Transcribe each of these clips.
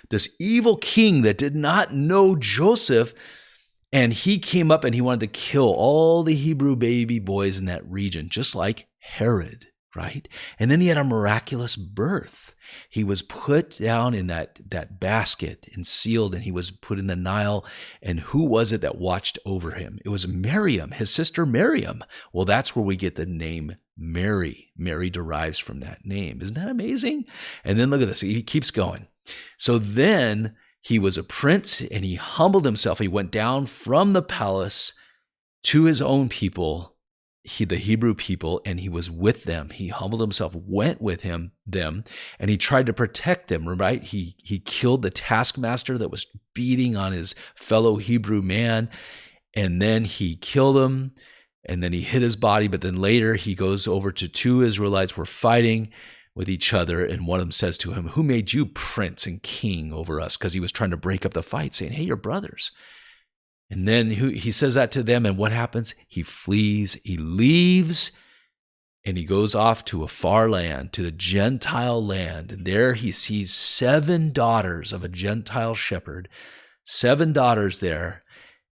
this evil king that did not know Joseph, and he came up and he wanted to kill all the Hebrew baby boys in that region, just like Herod, right? And then he had a miraculous birth. He was put down in that basket and sealed, and he was put in the Nile. And who was it that watched over him? It was Mariam, his sister Mariam. Well, that's where we get the name Mary. Mary derives from that name. Isn't that amazing? And then look at this. He keeps going. So then he was a prince, and he humbled himself. He went down from the palace to his own people, the Hebrew people, and he was with them. He humbled himself, went with them, and he tried to protect them, right? He killed the taskmaster that was beating on his fellow Hebrew man, and then he killed him, and then he hid his body. But then later he goes over to two Israelites who were fighting with each other, and one of them says to him, "Who made you prince and king over us?" Because he was trying to break up the fight, saying, "Hey, you're brothers." And then he says that to them, and what happens? He flees, he leaves, and he goes off to a far land, to the Gentile land. And there he sees 7 daughters of a Gentile shepherd, 7 daughters there,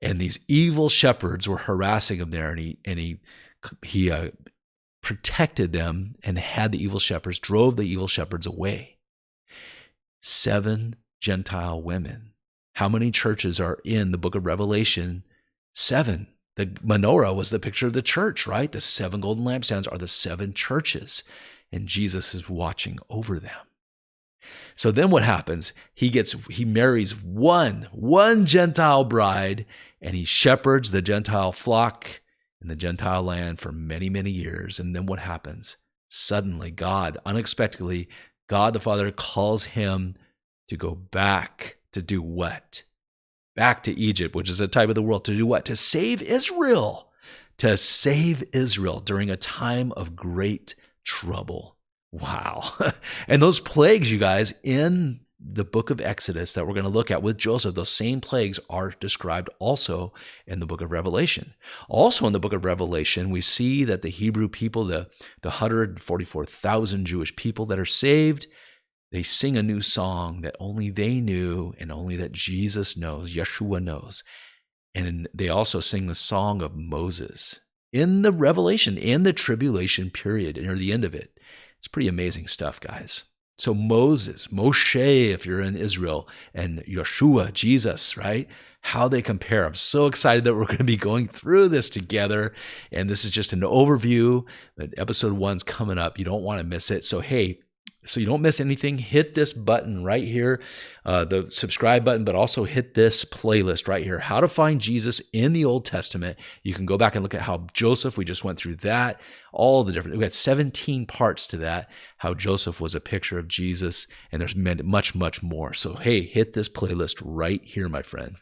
and these evil shepherds were harassing him there, and he protected them and had the evil shepherds, drove the evil shepherds away. 7 Gentile women. How many churches are in the book of Revelation? 7. The menorah was the picture of the church, right? The 7 golden lampstands are the 7 churches, and Jesus is watching over them. So then what happens? He marries one Gentile bride, and he shepherds the Gentile flock in the Gentile land for many, many years. And then what happens? Suddenly, God, unexpectedly, God the Father calls him to go back to do what? Back to Egypt, which is a type of the world. To do what? To save Israel. To save Israel during a time of great trouble. Wow. And those plagues, you guys, in the book of Exodus that we're going to look at with Joseph, those same plagues are described also in the book of Revelation. Also in the book of Revelation, we see that the Hebrew people, the 144,000 Jewish people that are saved, they sing a new song that only they knew and only that Jesus knows, Yeshua knows. And they also sing the song of Moses in the Revelation, in the tribulation period, near the end of it. It's pretty amazing stuff, guys. So Moshe, if you're in Israel, and Yeshua, Jesus, right? How they compare. I'm so excited that we're going to be going through this together. And this is just an overview. But episode 1's coming up. You don't want to miss it. So, hey, so you don't miss anything, hit this button right here, the subscribe button, but also hit this playlist right here, How to Find Jesus in the Old Testament. You can go back and look at how Joseph, we just went through that, all the different, we got 17 parts to that, how Joseph was a picture of Jesus, and there's much, much more. So, hey, hit this playlist right here, my friend.